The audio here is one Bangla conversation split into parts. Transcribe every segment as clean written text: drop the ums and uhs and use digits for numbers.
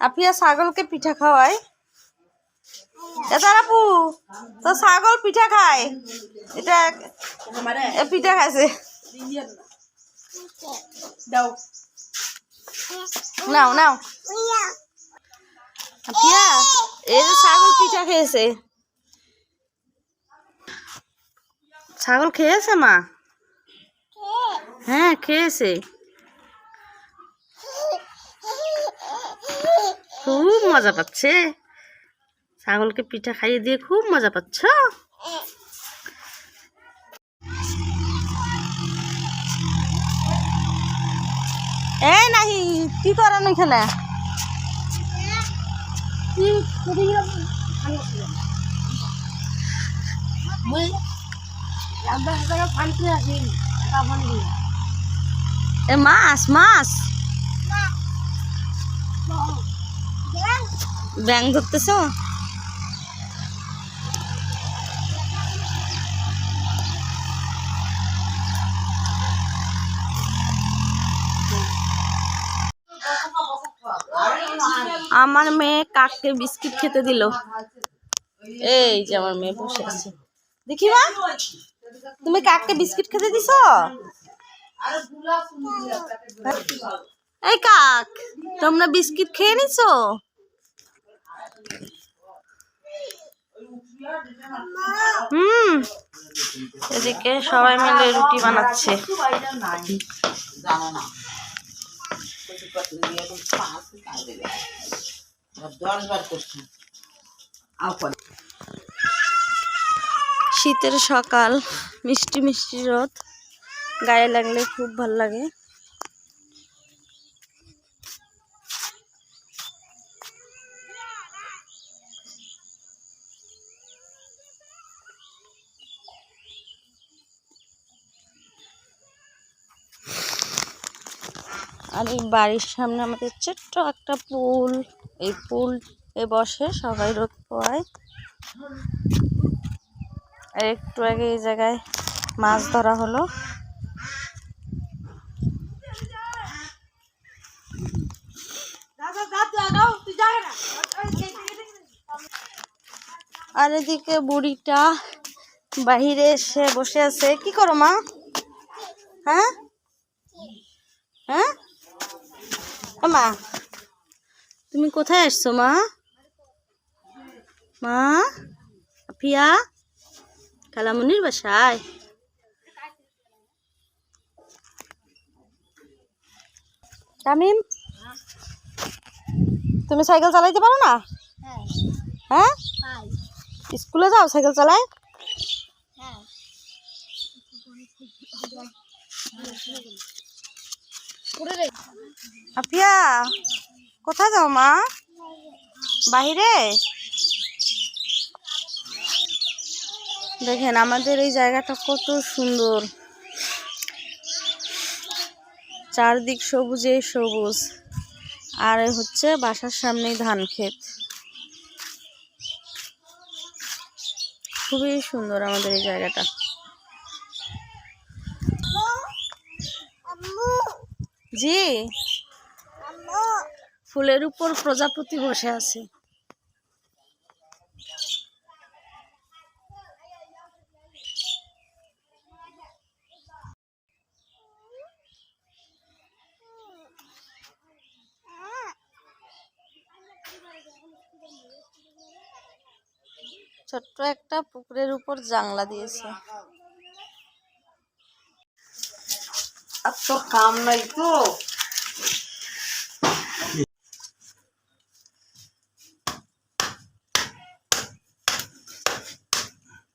আপিয়া ছাগলকে পিঠা খাওয়ায়। আপু তো ছাগল পিঠা খায়, এটা পিঠা খাইছে। নাও নাও আপিয়া, এই যে ছাগল পিঠা খেয়েছে। ছাগল খেয়েছে মা? হ্যাঁ খেয়েছে, খুব মজা পাচ্ছে। ছাগলকে পিঠা খাইয়ে দিয়ে খুব মজা পাচ্ছ। এই নাহি কি করেন এখানে? মাছ মাছ ব্যাং ধরতেছ? আমার মেয়ে কাককে বিস্কিট খেতে দিল। এই যে আমার মেয়ে বসে আছে, দেখি মা তুমি কাককে বিস্কিট খেতে দিছ? এই কাক, তোমরা বিস্কিট খেয়ে নিছো? এদিকে সবাই মিলে রুটি বানাচ্ছে। শীতের সকাল, মিষ্টি মিষ্টি রোদ, গায়ে লাগলে খুব ভালো লাগে। আর এই বাড়ির সামনে আমাদের ছোট্ট একটা পুল, এই পুল এ বসে সবাই রোদ পোয়ায়। আর একটু আগে এই জায়গায় মাছ ধরা হলো। আর এদিকে বুড়িটা বাহিরে এসে বসে আছে। কি করো মা? হ্যাঁ হ্যাঁ মা, তুমি কোথায় আসছো মা? মা আপিয়া খালামুনির বাসায়। তামিম, তুমি সাইকেল চালাইতে পারো না? হ্যাঁ স্কুলে যাও সাইকেল চালায়? আপিয়া কোথায় যাও মা? বাহিরে। দেখেন আমাদের এই জায়গাটা কত সুন্দর, চারদিক সবুজে সবুজ। আর হচ্ছে বাসার সামনেই ধান ক্ষেত, খুবই সুন্দর আমাদের এই জায়গাটা। জি, ফুলের উপর প্রজাপতি বসে আছে। ছোট্ট একটা পুকুরের উপর জানলা দিয়েছে। আর তো কাম নাই তো।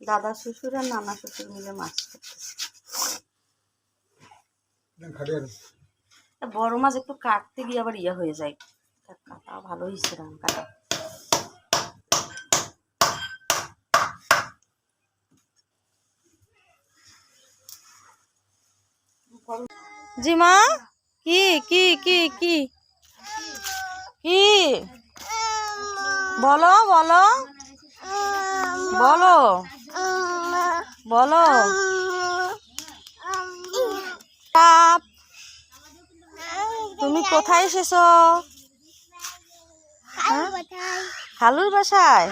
দাদা শ্বশুর আর নানা শ্বশুর মিলে মাছ করতেছে। বড় মাছ একটু কাটতে গিয়ে আবার ইয়ে হয়ে যায়, কাটা ভালো হয়েছে রান কাটা। জি মা, কি কি কি কি কি বলো বলো বলো বলো। তুমি কোথায় এসেছো? খালুর বাসায়?